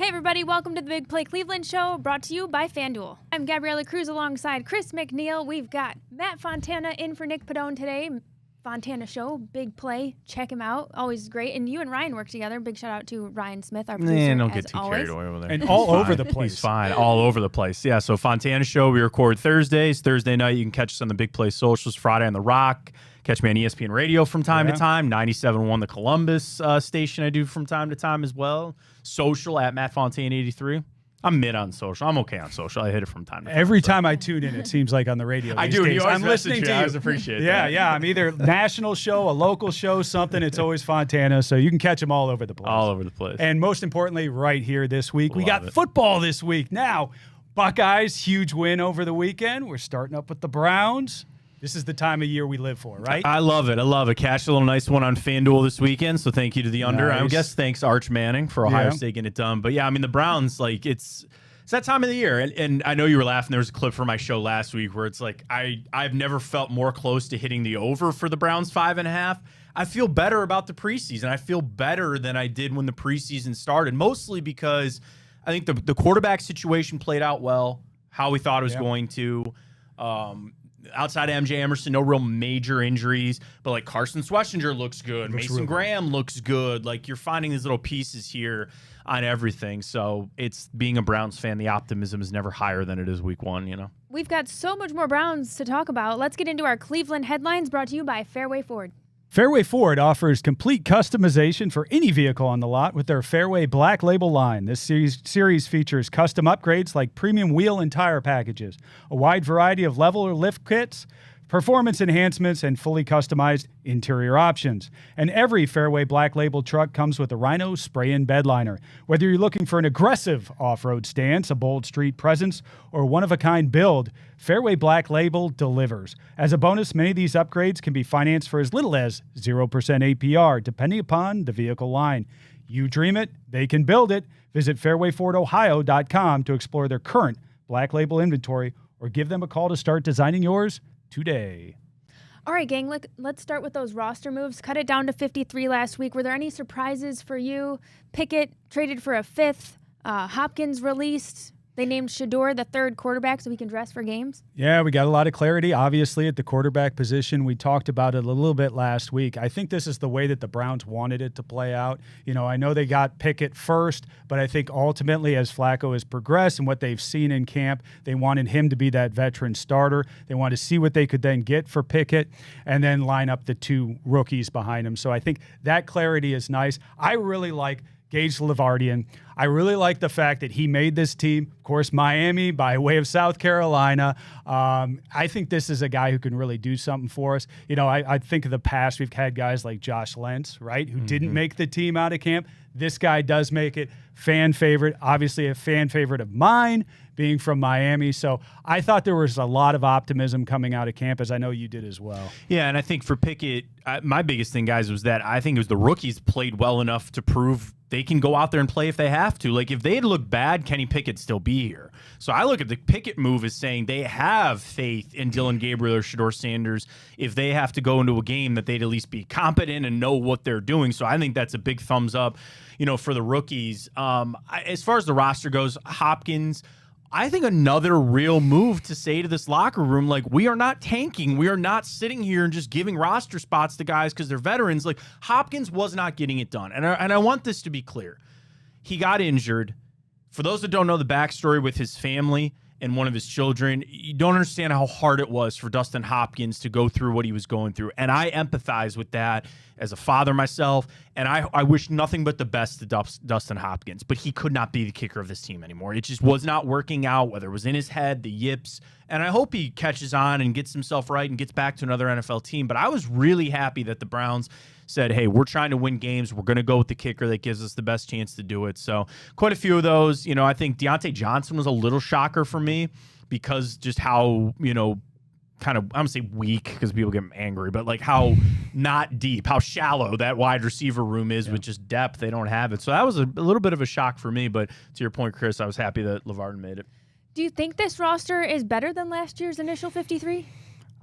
Hey everybody, welcome to the Big Play Cleveland Show, brought to you by FanDuel. I'm Gabriella Cruz alongside Chris McNeil. We've got Matt Fontana in for Nick Padone today. Fontana Show, Big Play, check him out, always great. And you and Ryan work together. Big shout out to Ryan Smith, our producer, don't as get too always. carried away over there. And all over the place. He's fine, all over the place. Yeah, so Fontana Show, we record Thursdays. Thursday night, you can catch us on the Big Play Socials. Friday on The Rock. Catch me on ESPN Radio from time to time. 97.1 the Columbus station I do from time to time as well. Social at Matt Fontana 83. I'm mid on social. I'm okay on social. I hit it from time to time. Every time I tune in, it seems like on the radio. I these do. days. You always I'm listening to you. I always appreciate that. Yeah. I'm either national show, a local show, something. It's always Fontana, so you can catch them all over the place. All over the place. And most importantly, right here this week, we Love got it. football this week. Now, Buckeyes, huge win over the weekend. We're starting up with the Browns. This is the time of year we live for, right? I love it. I love it. Catch a little nice one on FanDuel this weekend, so thank you to the under. I Nice. guess thanks Arch Manning for Ohio State getting it done. But yeah, I mean, the Browns, like, it's that time of the year. And I know you were laughing. There was a clip from my show last week where it's like, I've never felt more close to hitting the over for the Browns 5.5. I feel better about the preseason. I feel better than I did when the preseason started, mostly because I think the quarterback situation played out well, how we thought it was going to. Outside of MJ Emerson, no real major injuries, but like Carson Schwarzenegger looks good. Mason Graham looks good. Like, you're finding these little pieces here on everything. So it's being a Browns fan, the optimism is never higher than it is week one, you know? We've got so much more Browns to talk about. Let's get into our Cleveland headlines, brought to you by Fairway Ford. Fairway Ford offers complete customization for any vehicle on the lot with their Fairway Black Label line. This series features custom upgrades like premium wheel and tire packages, a wide variety of level or lift kits, performance enhancements, and fully customized interior options. And every Fairway Black Label truck comes with a Rhino spray-in bed liner. Whether you're looking for an aggressive off-road stance, a bold street presence, or one-of-a-kind build, Fairway Black Label delivers. As a bonus, many of these upgrades can be financed for as little as 0% APR, depending upon the vehicle line. You dream it, they can build it. Visit fairwayfordohio.com to explore their current Black Label inventory or give them a call to start designing yours today. All right, gang, let's start with those roster moves. Cut it down to 53 last week. Were there any surprises for you? Pickett traded for a fifth. Hopkins released. They named Shador the third quarterback so he can dress for games. Yeah, we got a lot of clarity, obviously, at the quarterback position. We talked about it a little bit last week. I think this is the way that the Browns wanted it to play out. You know, I know they got Pickett first, but I think ultimately as Flacco has progressed and what they've seen in camp, they wanted him to be that veteran starter. They wanted to see what they could then get for Pickett and then line up the two rookies behind him. So I think that clarity is nice. I really like Gage Lavardian. I really like the fact that he made this team. Of course, Miami by way of South Carolina. I think this is a guy who can really do something for us. You know, I think of the past, we've had guys like Josh Lentz, right, who didn't make the team out of camp. This guy does make it. Fan favorite, obviously a fan favorite of mine, being from Miami. So I thought there was a lot of optimism coming out of camp, as I know you did as well. Yeah, and I think for Pickett, my biggest thing, guys, was that I think it was the rookies played well enough to prove they can go out there and play if they have to. Like, if they had looked bad, Kenny Pickett'd still be here. So I look at the Pickett move as saying they have faith in Dylan Gabriel or Shador Sanders if they have to go into a game that they'd at least be competent and know what they're doing. So I think that's a big thumbs up, you know, for the rookies. As far as the roster goes, Hopkins, I think another real move to say to this locker room, like, we are not tanking. We are not sitting here and just giving roster spots to guys because they're veterans. Like, Hopkins was not getting it done. And I want this to be clear. He got injured. For those that don't know the backstory with his family and one of his children, you don't understand how hard it was for Dustin Hopkins to go through what he was going through. And I empathize with that as a father myself, and I wish nothing but the best to Dustin Hopkins, but he could not be the kicker of this team anymore. It just was not working out, whether it was in his head, the yips, and I hope he catches on and gets himself right and gets back to another NFL team. But I was really happy that the Browns said, hey, we're trying to win games. We're going to go with the kicker that gives us the best chance to do it. So quite a few of those. You know, I think Deontay Johnson was a little shocker for me because just how, you know, kind of, I'm going to say weak because people get angry, but like how not deep, how shallow that wide receiver room is with just depth. They don't have it. So that was a little bit of a shock for me. But to your point, Chris, I was happy that LeVar made it. Do you think this roster is better than last year's initial 53?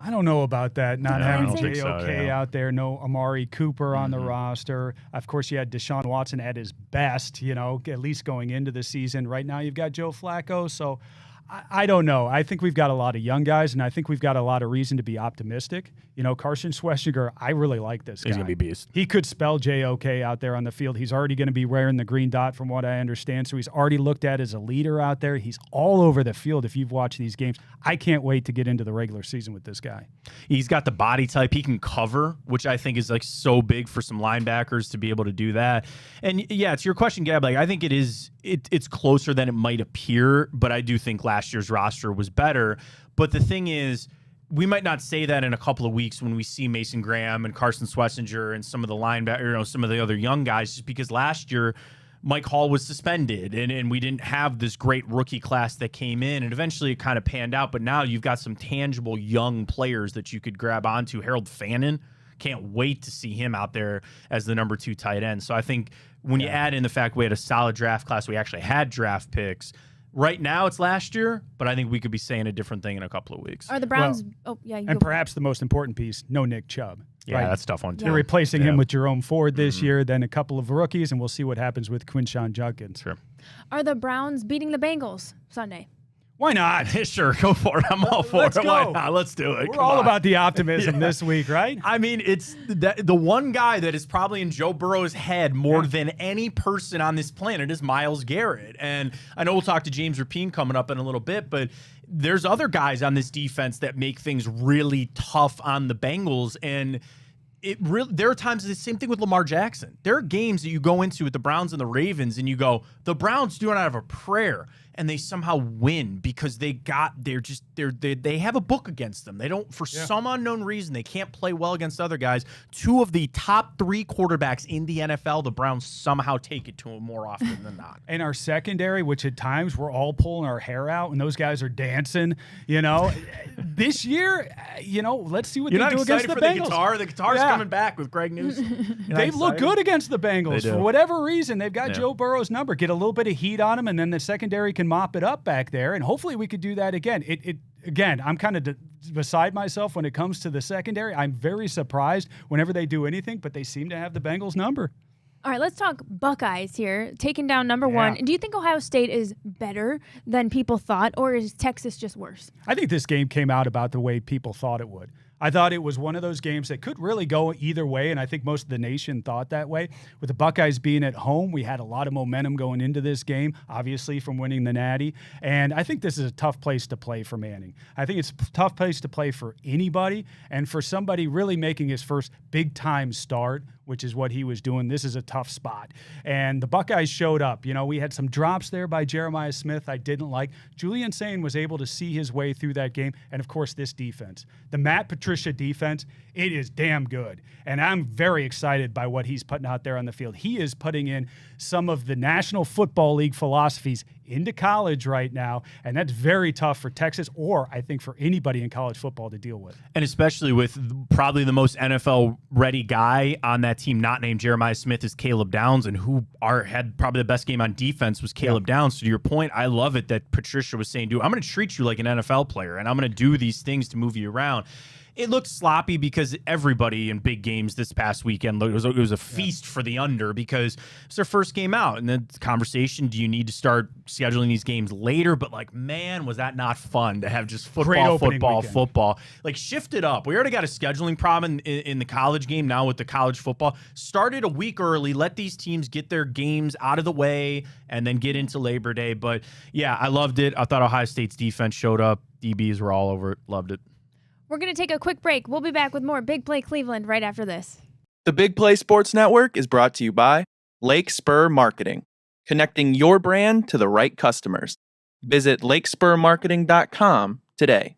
I don't know about that, not No, I having don't think so, JOK yeah. out there, no Amari Cooper on the roster. Of course, you had Deshaun Watson at his best, at least going into the season. Right now, you've got Joe Flacco, so I don't know. I think we've got a lot of young guys, and I think we've got a lot of reason to be optimistic. Carson Schwessinger, I really like this guy. He's going to be beast. He could spell JOK out there on the field. He's already going to be wearing the green dot from what I understand. So he's already looked at as a leader out there. He's all over the field if you've watched these games. I can't wait to get into the regular season with this guy. He's got the body type. He can cover, which I think is like so big for some linebackers to be able to do that. And yeah, to your question, Gab, like I think it's closer than it might appear, but I do think last year's roster was better. But the thing is, we might not say that in a couple of weeks when we see Mason Graham and Carson Schwessinger and some of the linebackers, some of the other young guys, just because last year Mike Hall was suspended and we didn't have this great rookie class that came in, and eventually it kind of panned out. But now you've got some tangible young players that you could grab onto. Harold Fannin, can't wait to see him out there as the number 2 tight end. So I think when you add in the fact we had a solid draft class, we actually had draft picks. Right now it's last year, but I think we could be saying a different thing in a couple of weeks. Are the Browns? And perhaps the most important piece, no Nick Chubb. Yeah, right? that's a tough one too. They're replacing him with Jerome Ford this year, then a couple of rookies, and we'll see what happens with Quinshawn Judkins. Sure. Are the Browns beating the Bengals Sunday? Why not? Sure, go for it. I'm all for Let's it. go. Why not? Let's do it. We're Come all on. about the optimism this week, right? I mean, it's the one guy that is probably in Joe Burrow's head more than any person on this planet is Myles Garrett. And I know we'll talk to James Rapien coming up in a little bit, but there's other guys on this defense that make things really tough on the Bengals. And there are times the same thing with Lamar Jackson. There are games that you go into with the Browns and the Ravens and you go, the Browns do not have a prayer, and they somehow win because they have a book against them. They don't, for some unknown reason, they can't play well against other guys. 2 of the top 3 quarterbacks in the NFL, the Browns somehow take it to them more often than not. And our secondary, which at times we're all pulling our hair out and those guys are dancing, this year, let's see what they do against the Bengals. The guitar? The guitar's coming back with Greg Newsom. They've looked good against the Bengals. For whatever reason, they've got Joe Burrow's number. Get a little bit of heat on him, and then the secondary can mop it up back there, and hopefully we could do that again. Again, I'm kind of beside myself when it comes to the secondary. I'm very surprised whenever they do anything, but they seem to have the Bengals number. All right, let's talk Buckeyes here, taking down number 1. Do you think Ohio State is better than people thought, or is Texas just worse? I think this game came out about the way people thought it would. I thought it was one of those games that could really go either way, and I think most of the nation thought that way. With the Buckeyes being at home, we had a lot of momentum going into this game, obviously from winning the Natty, and I think this is a tough place to play for Manning. I think it's a tough place to play for anybody, and for somebody really making his first big-time start, which is what he was doing, this is a tough spot. And the Buckeyes showed up. We had some drops there by Jeremiah Smith I didn't like. Julian Sain was able to see his way through that game, and of course this defense. The Matt Patricia defense, it is damn good. And I'm very excited by what he's putting out there on the field. He is putting in some of the National Football League philosophies into college right now, and that's very tough for Texas, or I think for anybody in college football to deal with. And especially with probably the most NFL-ready guy on that team not named Jeremiah Smith is Caleb Downs, and had probably the best game on defense was Caleb Downs. So to your point, I love it that Patricia was saying, dude, I'm going to treat you like an NFL player, and I'm going to do these things to move you around. It looked sloppy because everybody in big games this past weekend, it was a feast for the under because it's their first game out. And then the conversation, do you need to start scheduling these games later? But man, was that not fun to have just football. Like, shift it up. We already got a scheduling problem in the college game now with the college football. Start it a week early. Let these teams get their games out of the way and then get into Labor Day. But, yeah, I loved it. I thought Ohio State's defense showed up. DBs were all over it. Loved it. We're going to take a quick break. We'll be back with more Big Play Cleveland right after this. The Big Play Sports Network is brought to you by Lake Spur Marketing, connecting your brand to the right customers. Visit lakespurmarketing.com today.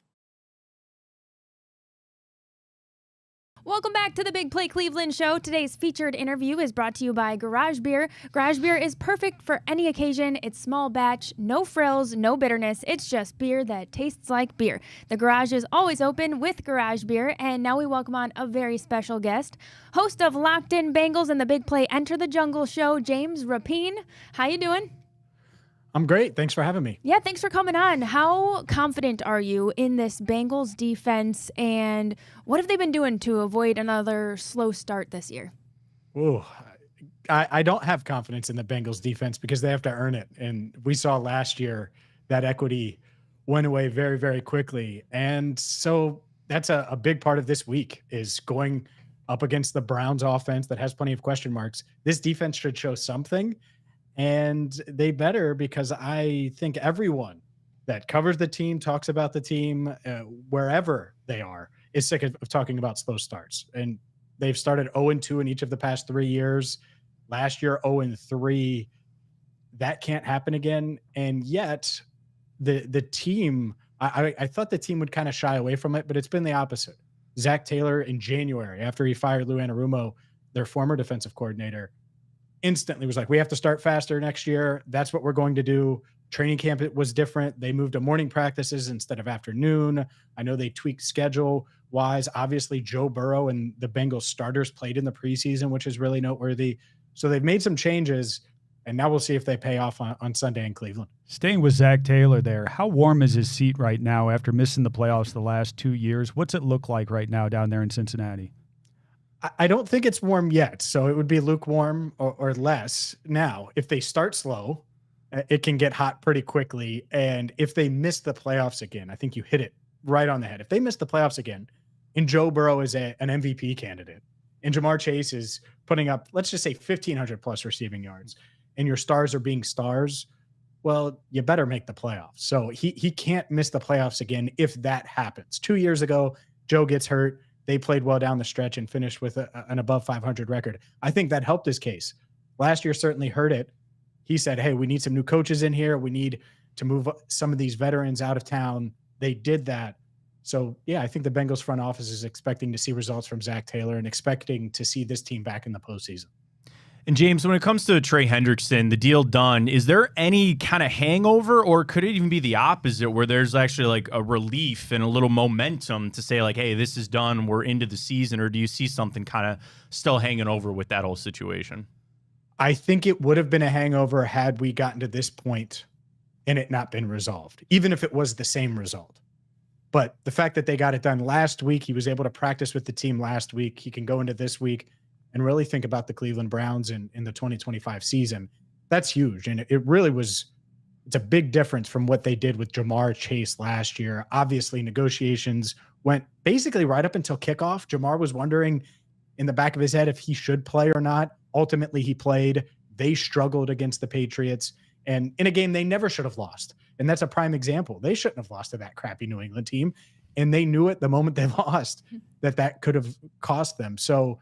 Welcome back to the Big Play Cleveland Show. Today's featured interview is brought to you by Garage Beer. Garage Beer is perfect for any occasion. It's small batch, no frills, no bitterness. It's just beer that tastes like beer. The Garage is always open with Garage Beer, and now we welcome on a very special guest, host of Locked In Bengals and the Big Play Enter the Jungle show, James Rapien. How you doing? I'm great. Thanks for having me. Yeah, thanks for coming on. How confident are you in this Bengals defense, and what have they been doing to avoid another slow start this year? Ooh, I don't have confidence in the Bengals defense because they have to earn it. And we saw last year that equity went away very, very quickly. And so that's a big part of this week is going up against the Browns offense that has plenty of question marks. This defense should show something. And they better, because I think everyone that covers the team, talks about the team, wherever they are, is sick of talking about slow starts. And they've started 0-2 in each of the past 3 years. Last year, 0-3. That can't happen again. And yet, the team, I thought the team would kind of shy away from it, but it's been the opposite. Zach Taylor in January, after he fired Lou Anarumo, their former defensive coordinator, instantly was like, we have to start faster next year. That's what we're going to do. Training camp, it was different. They moved to morning practices instead of afternoon. I know they tweaked schedule wise. Obviously, Joe Burrow and the Bengals starters played in the preseason, which is really noteworthy. So they've made some changes, and now we'll see if they pay off on Sunday in Cleveland. Staying with Zach Taylor there, how warm is his seat right now after missing the playoffs the last 2 years? What's it look like right now down there in Cincinnati? I don't think it's warm yet, so it would be lukewarm or less. Now, if they start slow, it can get hot pretty quickly. And if they miss the playoffs again, I think you hit it right on the head. If they miss the playoffs again, and Joe Burrow is an MVP candidate, and Jamar Chase is putting up, let's just say 1,500 plus receiving yards, and your stars are being stars, well, you better make the playoffs. So he can't miss the playoffs again if that happens. 2 years ago, Joe gets hurt. They played well down the stretch and finished with an above 500 record. I think that helped his case. Last year certainly hurt it. He said, hey, we need some new coaches in here. We need to move some of these veterans out of town. They did that. So, yeah, I think the Bengals front office is expecting to see results from Zach Taylor and expecting to see this team back in the postseason. And James, when it comes to Trey Hendrickson, the deal done, is there any kind of hangover, or could it even be the opposite where there's actually like a relief and a little momentum to say like, hey, this is done, we're into the season? Or do you see something kind of still hanging over with that whole situation? I think it would have been a hangover had we gotten to this point and it not been resolved, even if it was the same result. But the fact that they got it done last week, he was able to practice with the team last week. He can go into this week and really think about the Cleveland Browns in the 2025 season. That's huge. And it really was, it's a big difference from what they did with Jamar Chase last year. Obviously, negotiations went basically right up until kickoff. Jamar was wondering in the back of his head if he should play or not. Ultimately, he played. They struggled against the Patriots, and in a game they never should have lost. And that's a prime example. They shouldn't have lost to that crappy New England team. And they knew it the moment they lost that could have cost them. So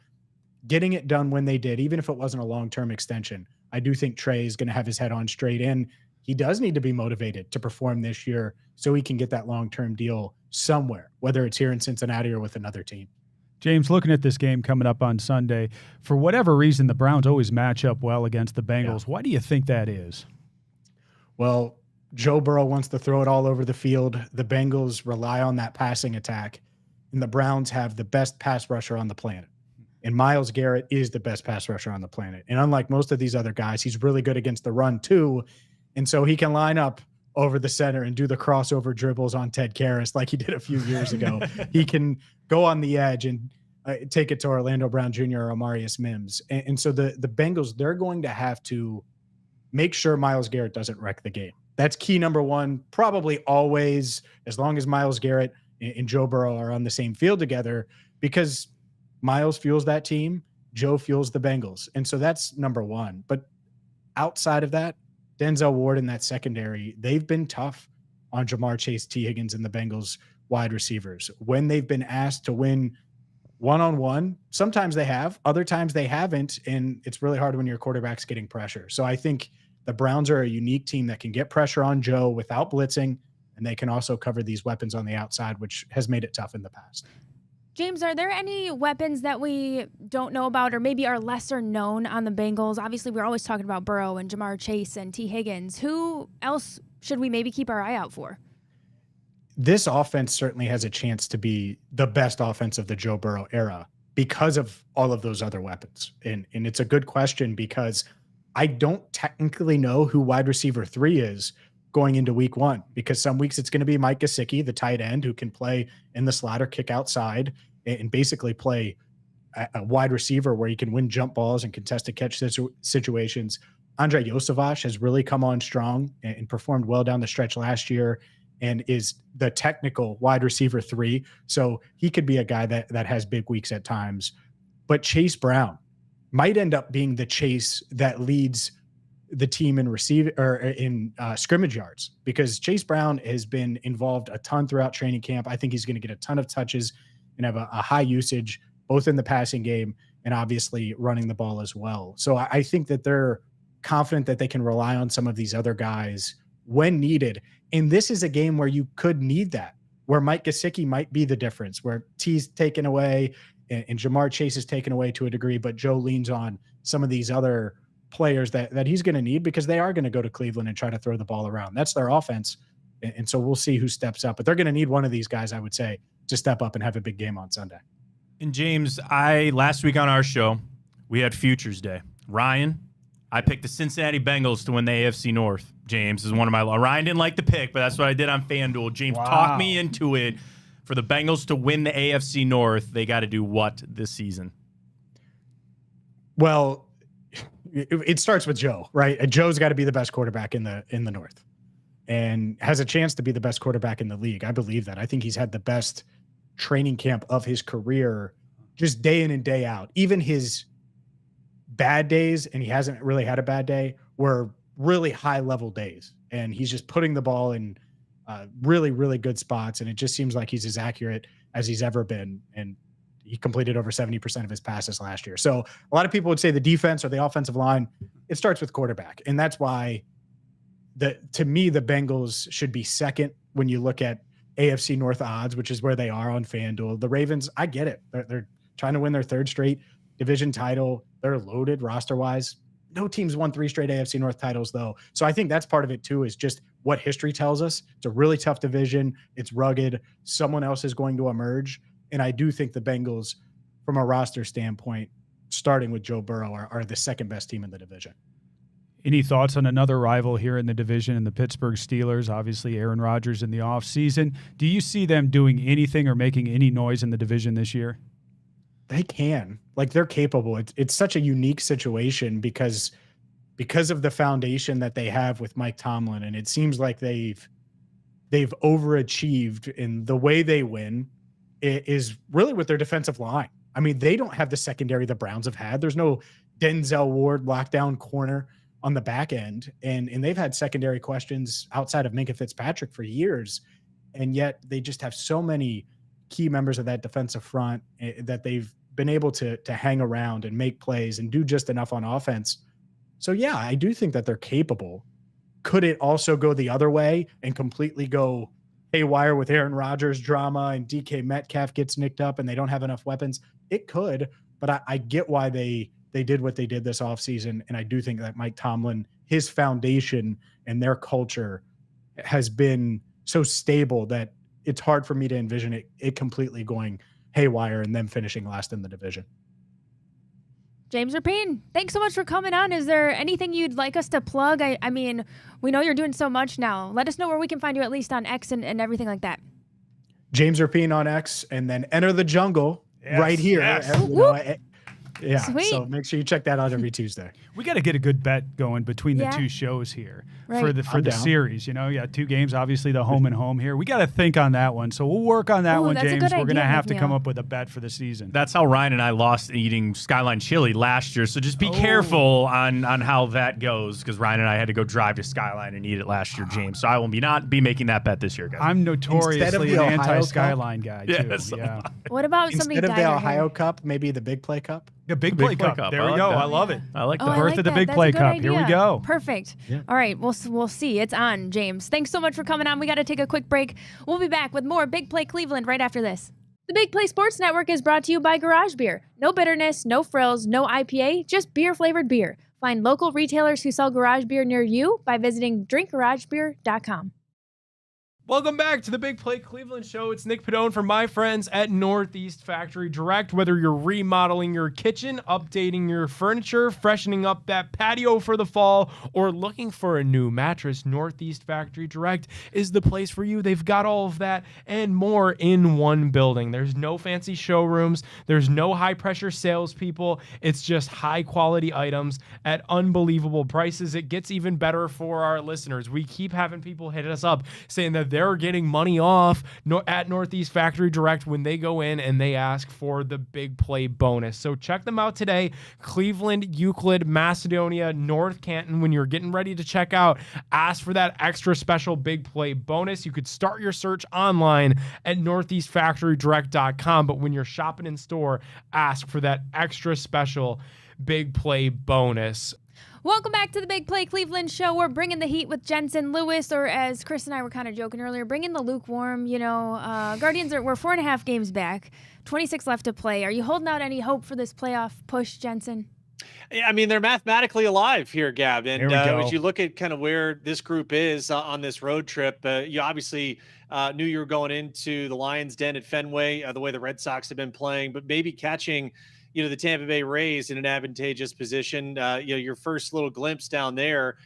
getting it done when they did, even if it wasn't a long-term extension, I do think Trey is going to have his head on straight in. He does need to be motivated to perform this year so he can get that long-term deal somewhere, whether it's here in Cincinnati or with another team. James, looking at this game coming up on Sunday, for whatever reason, the Browns always match up well against the Bengals. Yeah. Why do you think that is? Well, Joe Burrow wants to throw it all over the field. The Bengals rely on that passing attack, and the Browns have the best pass rusher on the planet. And Myles Garrett is the best pass rusher on the planet. And unlike most of these other guys, he's really good against the run too. And so he can line up over the center and do the crossover dribbles on Ted Karras like he did a few years ago. He can go on the edge and take it to Orlando Brown Jr. or Amarius Mims. And so the Bengals, they're going to have to make sure Myles Garrett doesn't wreck the game. That's key number one, probably always, as long as Myles Garrett and Joe Burrow are on the same field together, because Myles fuels that team, Joe fuels the Bengals. And so that's number one. But outside of that, Denzel Ward in that secondary, they've been tough on Jamar Chase, T. Higgins, and the Bengals wide receivers. When they've been asked to win one-on-one, sometimes they have, other times they haven't, and it's really hard when your quarterback's getting pressure. So I think the Browns are a unique team that can get pressure on Joe without blitzing, and they can also cover these weapons on the outside, which has made it tough in the past. James, are there any weapons that we don't know about or maybe are lesser known on the Bengals? Obviously, we're always talking about Burrow and Jamar Chase and T. Higgins. Who else should we maybe keep our eye out for? This offense certainly has a chance to be the best offense of the Joe Burrow era because of all of those other weapons. And it's a good question because I don't technically know who wide receiver 3 is going into week 1, because some weeks it's going to be Mike Gesicki, the tight end, who can play in the slot or kick outside and basically play a wide receiver where he can win jump balls and contested catch situations. Andrei Iosivas has really come on strong and performed well down the stretch last year and is the technical wide receiver 3. So he could be a guy that has big weeks at times. But Chase Brown might end up being the Chase that leads the team in scrimmage yards, because Chase Brown has been involved a ton throughout training camp. I think he's going to get a ton of touches and have a high usage, both in the passing game and obviously running the ball as well. So I think that they're confident that they can rely on some of these other guys when needed. And this is a game where you could need that, where Mike Gesicki might be the difference, where T's taken away and Jamar Chase is taken away to a degree, but Joe leans on some of these other players that he's going to need, because they are going to go to Cleveland and try to throw the ball around. That's their offense. And so we'll see who steps up, but they're going to need one of these guys, I would say, to step up and have a big game on Sunday. And James, last week on our show, we had Futures Day. Ryan, I picked the Cincinnati Bengals to win the AFC North. James is one of my. Ryan didn't like the pick, but that's what I did on FanDuel. James talked me into it. For the Bengals to win the AFC North, they got to do what this season? Well, it starts with Joe, right? Joe's got to be the best quarterback in the North, and has a chance to be the best quarterback in the league. I believe that. I think he's had the best training camp of his career, just day in and day out. Even his bad days, and he hasn't really had a bad day, were really high level days, and he's just putting the ball in really, really good spots. And it just seems like he's as accurate as he's ever been. And he completed over 70% of his passes last year. So a lot of people would say the defense or the offensive line, it starts with quarterback. And that's why to me, the Bengals should be second when you look at AFC North odds, which is where they are on FanDuel. The Ravens, I get it. They're trying to win their third straight division title. They're loaded roster wise. No team's won 3 straight AFC North titles, though. So I think that's part of it, too, is just what history tells us. It's a really tough division. It's rugged. Someone else is going to emerge. And I do think the Bengals, from a roster standpoint, starting with Joe Burrow, are the second best team in the division. Any thoughts on another rival here in the division in the Pittsburgh Steelers? Obviously, Aaron Rodgers in the offseason. Do you see them doing anything or making any noise in the division this year? They can. Like, they're capable. It's such a unique situation because of the foundation that they have with Mike Tomlin, and it seems like they've overachieved in the way they win is really with their defensive line. I mean, they don't have the secondary the Browns have had. There's no Denzel Ward lockdown corner on the back end, and they've had secondary questions outside of Minkah Fitzpatrick for years, and yet they just have so many key members of that defensive front that they've been able to hang around and make plays and do just enough on offense. So yeah, I do think that they're capable. Could it also go the other way and completely go haywire with Aaron Rodgers drama and DK Metcalf gets nicked up and they don't have enough weapons? It could, but I get why they did what they did this offseason. And I do think that Mike Tomlin, his foundation and their culture has been so stable that it's hard for me to envision it completely going haywire and them finishing last in the division. James Rapine, thanks so much for coming on. Is there anything you'd like us to plug? I mean, we know you're doing so much now. Let us know where we can find you, at least on X and everything like that. James Rapine on X, and then Enter the Jungle right here. Yes. Yeah, Sweet. So make sure you check that out every Tuesday. We got to get a good bet going between the two shows here for Right. the down. series. You know, you got 2 games, obviously the home and home here. We got to think on that one. So we'll work on that Ooh, one, that's a James. good We're going to idea, have to McNeil. come up with a bet for the season. That's how Ryan and I lost eating Skyline Chili last year. So just be careful on how that goes, because Ryan and I had to go drive to Skyline and eat it last year, James. So I will not be making that bet this year, guys. I'm notoriously the an Ohio anti-Skyline guy, too. Yes. Yeah. What about somebody Instead of the dyed her Ohio hair? Cup, maybe the Big Play Cup. The Big Big Play Play Cup. Cup. There I we like go. that. I love it. I like Oh, that. I birth like of the that. Big That's Play a good Cup. Here we idea. go. Perfect. Yeah. All right, we'll see. It's on, James. Thanks so much for coming on. We got to take a quick break. We'll be back with more Big Play Cleveland right after this. The Big Play Sports Network is brought to you by Garage Beer. No bitterness, no frills, no IPA, just beer-flavored beer. Find local retailers who sell garage beer near you by visiting drinkgaragebeer.com. Welcome back to the Big Play Cleveland Show. It's Nick Padone from my friends at Northeast Factory Direct. Whether you're remodeling your kitchen, updating your furniture, freshening up that patio for the fall, or looking for a new mattress, Northeast Factory Direct is the place for you. They've got all of that and more in one building. There's no fancy showrooms. There's no high-pressure salespeople. It's just high-quality items at unbelievable prices. It gets even better for our listeners. We keep having people hit us up saying that they're getting money off at Northeast Factory Direct when they go in and they ask for the Big Play bonus. So check them out today. Cleveland, Euclid, Macedonia, North Canton. When you're getting ready to check out, ask for that extra special Big Play bonus. You could start your search online at northeastfactorydirect.com, but when you're shopping in store, ask for that extra special Big Play bonus. Welcome back to the Big Play Cleveland Show. We're bringing the heat with Jensen Lewis, or as Chris and I were kind of joking earlier, bringing the lukewarm. Guardians we're 4.5 games back, 26 left to play. Are you holding out any hope for this playoff push, Jensen? I mean, they're mathematically alive here, Gab. And as you look at kind of where this group is on this road trip, you obviously knew you were going into the Lions' den at Fenway, the way the Red Sox have been playing, but maybe catching the Tampa Bay Rays in an advantageous position. Your first little glimpse down there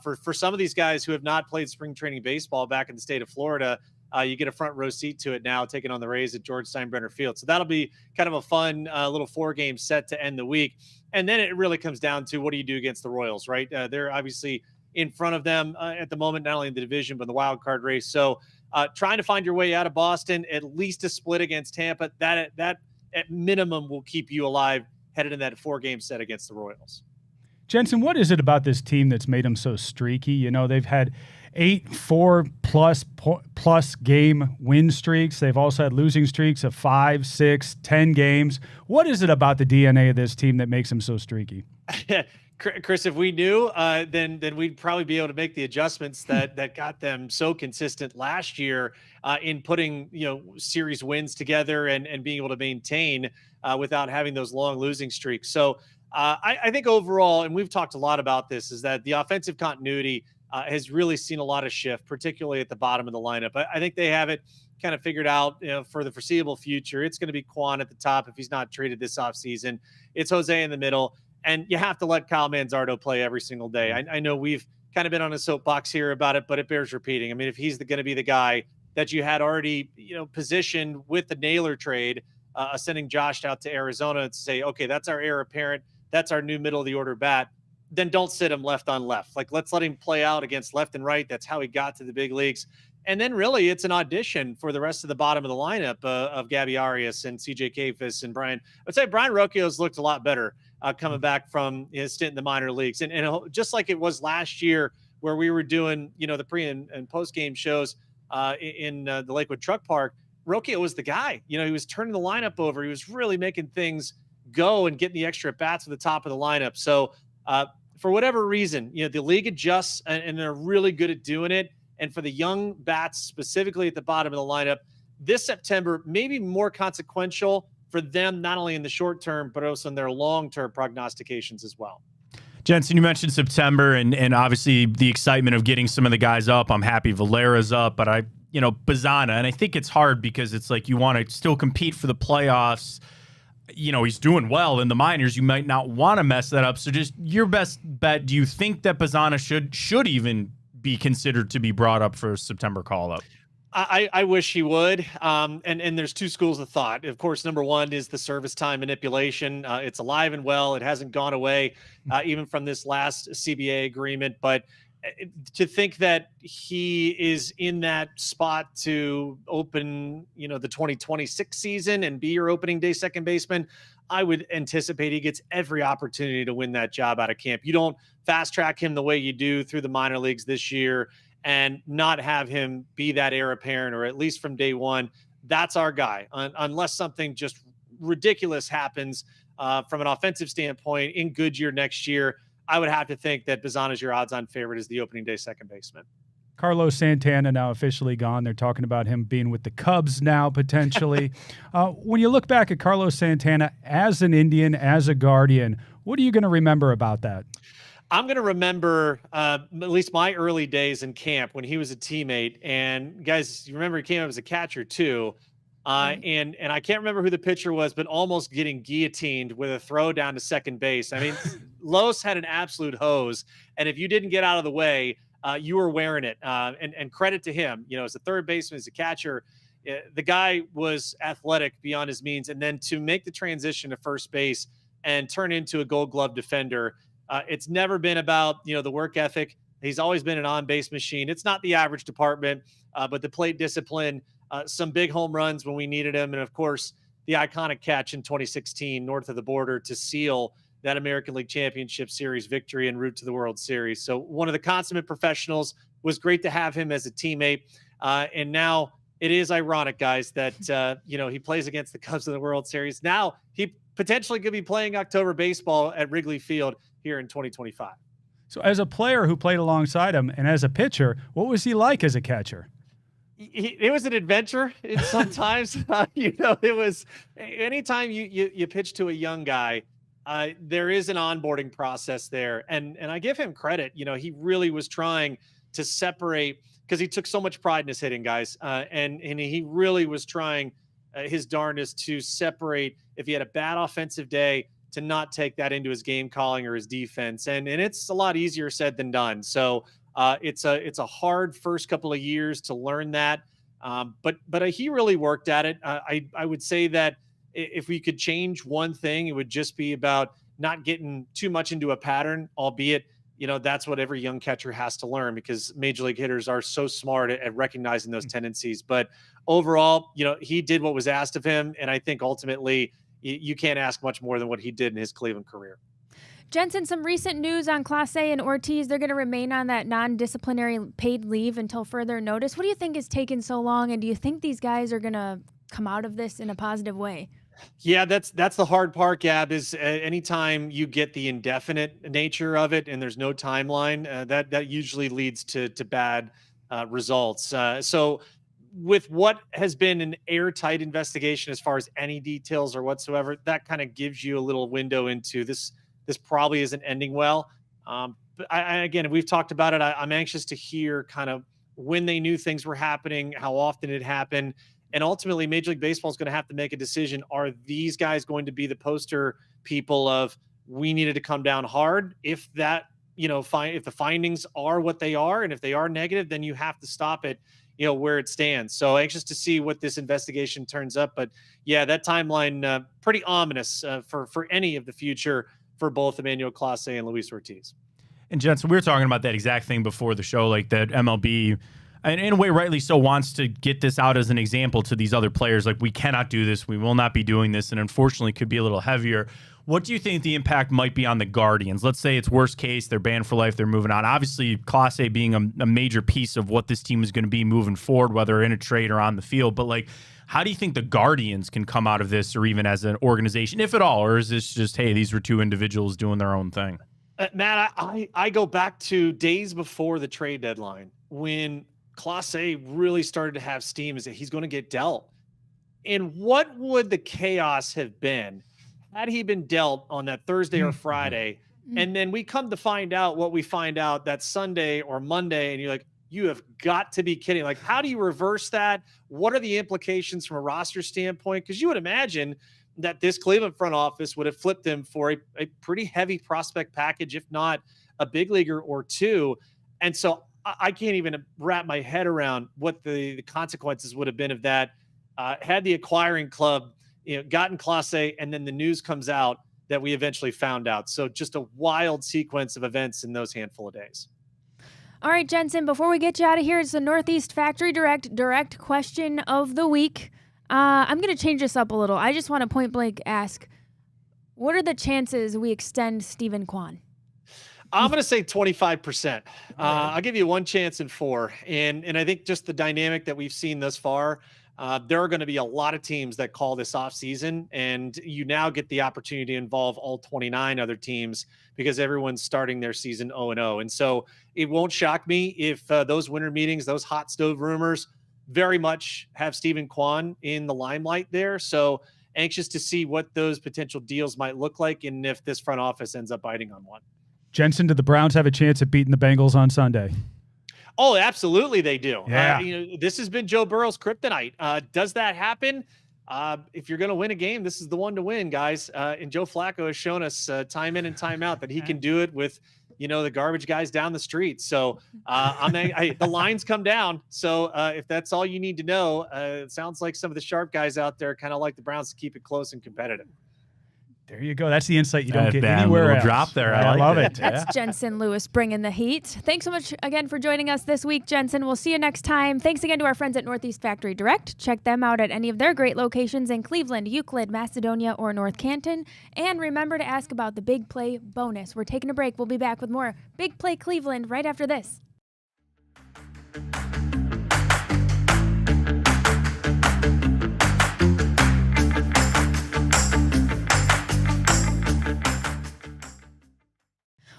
for some of these guys who have not played spring training baseball back in the state of Florida. You get a front row seat to it now, taking on the Rays at George Steinbrenner Field. So that'll be kind of a fun little 4-game set to end the week. And then it really comes down to what do you do against the Royals, right? They're obviously in front of them at the moment, not only in the division, but in the wild card race. So trying to find your way out of Boston, at least a split against Tampa, that at minimum will keep you alive headed in that 4-game set against the Royals. Jensen, what is it about this team that's made them so streaky? They've had 8 4+ game win streaks. They've also had losing streaks of 5, 6, 10 games. What is it about the DNA of this team that makes them so streaky? Chris, if we knew, then we'd probably be able to make the adjustments that got them so consistent last year in putting series wins together and being able to maintain without having those long losing streaks. So I think overall, and we've talked a lot about this, is that the offensive continuity has really seen a lot of shift, particularly at the bottom of the lineup. I think they have it kind of figured out for the foreseeable future. It's going to be Quan at the top if he's not traded this offseason. It's Jose in the middle. And you have to let Kyle Manzardo play every single day. I know we've kind of been on a soapbox here about it, but it bears repeating. I mean, if he's going to be the guy that you had already, positioned with the Naylor trade, sending Josh out to Arizona to say, okay, that's our heir apparent, that's our new middle of the order bat, then don't sit him left on left. Like, let's let him play out against left and right. That's how he got to the big leagues. And then really it's an audition for the rest of the bottom of the lineup of Gabby Arias and CJ Kafis and Brian. I'd say Brian Rocchio's looked a lot better coming back from his stint in the minor leagues. And just like it was last year where we were doing, the pre and post game shows in the Lakewood Truck Park, Rocchio was the guy. He was turning the lineup over. He was really making things go and getting the extra at bats at the top of the lineup. So for whatever reason, the league adjusts and they're really good at doing it. And for the young bats, specifically at the bottom of the lineup, this September may be more consequential for them, not only in the short term, but also in their long-term prognostications as well. Jensen, you mentioned September and obviously the excitement of getting some of the guys up. I'm happy Valera's up, but Bazana, and I think it's hard because it's like you want to still compete for the playoffs. He's doing well in the minors. You might not want to mess that up. So just your best bet, do you think that Bazana should even be considered to be brought up for a September call-up? I wish he would. And there's two schools of thought. Of course, number one is the service time manipulation. It's alive and well. It hasn't gone away even from this last CBA agreement. But to think that he is in that spot to open, the 2026 season and be your opening day second baseman, I would anticipate he gets every opportunity to win that job out of camp. You don't fast track him the way you do through the minor leagues this year and not have him be that heir apparent, or at least from day one. That's our guy. Unless something just ridiculous happens from an offensive standpoint in Goodyear next year, I would have to think that Bazana is your odds-on favorite as the opening day second baseman. Carlos Santana now officially gone. They're talking about him being with the Cubs now, potentially. When you look back at Carlos Santana as an Indian, as a Guardian, what are you going to remember about that? I'm going to remember at least my early days in camp when he was a teammate. And guys, you remember he came up as a catcher too. And I can't remember who the pitcher was, but almost getting guillotined with a throw down to second base. I mean, Los had an absolute hose. And if you didn't get out of the way, you were wearing it. And credit to him, as a third baseman, as a catcher, the guy was athletic beyond his means. And then to make the transition to first base and turn into a Gold Glove defender, it's never been about, the work ethic. He's always been an on-base machine. It's not the average department, but the plate discipline, some big home runs when we needed him. And of course, the iconic catch in 2016 north of the border to seal that American League Championship Series victory en route to the World Series. So one of the consummate professionals. Was great to have him as a teammate. And now it is ironic, guys, that, he plays against the Cubs in the World Series. Now he potentially could be playing October baseball at Wrigley Field here in 2025. So as a player who played alongside him and as a pitcher, what was he like as a catcher? It was an adventure. Sometimes, it was anytime you pitch to a young guy, there is an onboarding process there. And I give him credit. He really was trying to separate because he took so much pride in his hitting, guys. And he really was trying his darndest to separate if he had a bad offensive day to not take that into his game calling or his defense. And it's a lot easier said than done. So it's a hard first couple of years to learn that. But he really worked at it. I would say that if we could change one thing, it would just be about not getting too much into a pattern, albeit, that's what every young catcher has to learn because major league hitters are so smart at recognizing those tendencies. But overall, he did what was asked of him. And I think ultimately you can't ask much more than what he did in his Cleveland career. Jensen, some recent news on Clase and Ortiz. They're going to remain on that non-disciplinary paid leave until further notice. What do you think is taking so long? And do you think these guys are going to come out of this in a positive way? Yeah, that's the hard part, Gab, is anytime you get the indefinite nature of it and there's no timeline, that usually leads to bad results. So with what has been an airtight investigation as far as any details or whatsoever, that kind of gives you a little window into this probably isn't ending well. But again, we've talked about it. I'm anxious to hear kind of when they knew things were happening, how often it happened. And ultimately, Major League Baseball is going to have to make a decision. Are these guys going to be the poster people of we needed to come down hard? If that, if the findings are what they are, and if they are negative, then you have to stop it, where it stands. So anxious to see what this investigation turns up. But yeah, that timeline, pretty ominous for any of the future for both Emmanuel Clase and Luis Ortiz. And Jensen, we were talking about that exact thing before the show, like that MLB, and in a way rightly so, wants to get this out as an example to these other players. Like, we cannot do this. We will not be doing this. And unfortunately could be a little heavier. What do you think the impact might be on the Guardians? Let's say it's worst case, they're banned for life, they're moving on. Obviously, Clase being a major piece of what this team is going to be moving forward, whether in a trade or on the field. But, like, how do you think the Guardians can come out of this, or even as an organization, if at all? Or is this just, hey, these were two individuals doing their own thing? Matt, I go back to days before the trade deadline when Clase really started to have steam, is that he's going to get dealt. And what would the chaos have been had he been dealt on that Thursday or Friday? And then we come to find out what we find out that Sunday or Monday, and you're like, you have got to be kidding. Like, how do you reverse that? What are the implications from a roster standpoint? Because you would imagine that this Cleveland front office would have flipped him for a pretty heavy prospect package, if not a big leaguer or two. And so I can't even wrap my head around what the consequences would have been of that. Had the acquiring club, gotten Clase, and then the news comes out that we eventually found out. So just a wild sequence of events in those handful of days. All right, Jensen, before we get you out of here, it's the Northeast Factory Direct question of the week. I'm going to change this up a little. I just want to point blank ask, what are the chances we extend Stephen Kwan? I'm going to say 25%. I'll give you one chance in 4. And I think just the dynamic that we've seen thus far, there are going to be a lot of teams that call this off season, and you now get the opportunity to involve all 29 other teams because everyone's starting their season 0-0. And so it won't shock me if those winter meetings, those hot stove rumors very much have Stephen Kwan in the limelight there. So anxious to see what those potential deals might look like and if this front office ends up biting on one. Jensen, do the Browns have a chance at beating the Bengals on Sunday? Oh, absolutely they do. Yeah. This has been Joe Burrow's kryptonite. Does that happen? If you're going to win a game, this is the one to win, guys. And Joe Flacco has shown us time in and time out that he can do it with, the garbage guys down the street. So the lines come down. So if that's all you need to know, it sounds like some of the sharp guys out there kind of like the Browns to keep it close and competitive. There you go. That's the insight you don't get Bad anywhere little else. drop there. I love it. That's Jensen Lewis bringing the heat. Thanks so much again for joining us this week, Jensen. We'll see you next time. Thanks again to our friends at Northeast Factory Direct. Check them out at any of their great locations in Cleveland, Euclid, Macedonia, or North Canton. And remember to ask about the Big Play bonus. We're taking a break. We'll be back with more Big Play Cleveland right after this.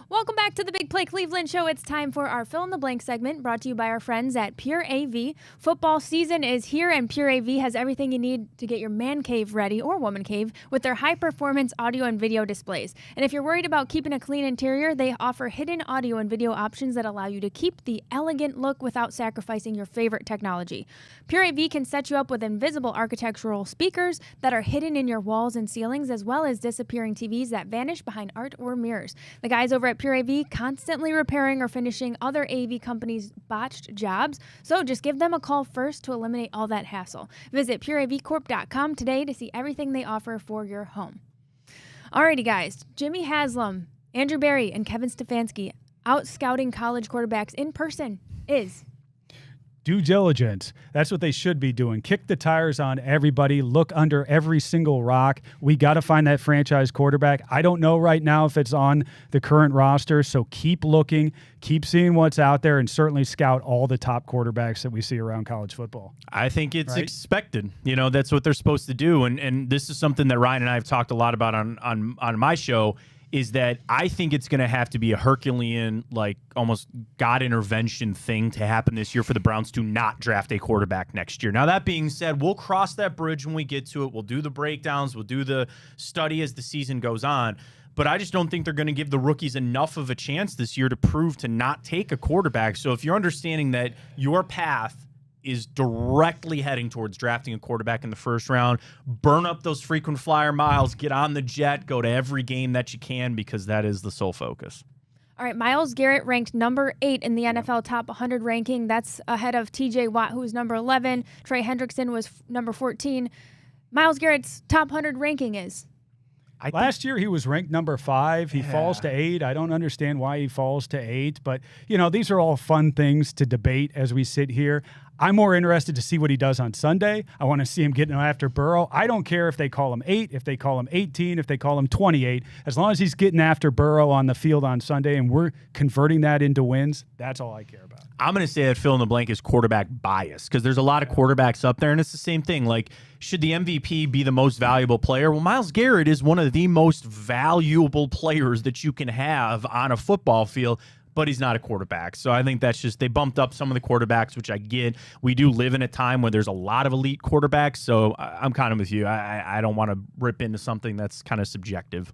Welcome back to the Big Play Cleveland Show. It's time for our Fill in the Blank segment brought to you by our friends at Pure AV. Football season is here and Pure AV has everything you need to get your man cave ready or woman cave with their high performance audio and video displays. And if you're worried about keeping a clean interior, they offer hidden audio and video options that allow you to keep the elegant look without sacrificing your favorite technology. Pure AV can set you up with invisible architectural speakers that are hidden in your walls and ceilings, as well as disappearing TVs that vanish behind art or mirrors. The guys over at Pure AV constantly repairing or finishing other AV companies' botched jobs, so just give them a call first to eliminate all that hassle. Visit pureavcorp.com today to see everything they offer for your home. Alrighty guys, Jimmy Haslam, Andrew Berry, and Kevin Stefanski out scouting college quarterbacks in person is due diligence. That's what they should be doing. Kick the tires on everybody. Look under every single rock. We got to find that franchise quarterback. I don't know right now if it's on the current roster, so keep looking, keep seeing what's out there, and certainly scout all the top quarterbacks that we see around college football. I think it's expected. That's what they're supposed to do. And this is something that Ryan and I have talked a lot about on my show, is that I think it's going to have to be a Herculean, like almost God intervention thing to happen this year for the Browns to not draft a quarterback next year. Now, that being said, we'll cross that bridge when we get to it. We'll do the breakdowns. We'll do the study as the season goes on. But I just don't think they're going to give the rookies enough of a chance this year to prove to not take a quarterback. So if you're understanding that your path is directly heading towards drafting a quarterback in the first round, burn up those frequent flyer miles, get on the jet, go to every game that you can, because that is the sole focus. All right, Myles Garrett ranked number 8 in the NFL Top 100 ranking. That's ahead of TJ Watt, who was number 11. Trey Hendrickson was number 14. Myles Garrett's Top 100 ranking is? Last year, he was ranked number 5. He falls to 8. I don't understand why he falls to 8. But, these are all fun things to debate as we sit here. I'm more interested to see what he does on Sunday. I want to see him getting after Burrow. I don't care if they call him 8, if they call him 18, if they call him 28. As long as he's getting after Burrow on the field on Sunday and we're converting that into wins, that's all I care about. I'm going to say that fill in the blank is quarterback bias, because there's a lot of quarterbacks up there, and it's the same thing. Like, should the MVP be the most valuable player? Well, Myles Garrett is one of the most valuable players that you can have on a football field, but he's not a quarterback. So I think that's just, they bumped up some of the quarterbacks, which I get. We do live in a time where there's a lot of elite quarterbacks, so I'm kind of with you. I don't want to rip into something that's kind of subjective.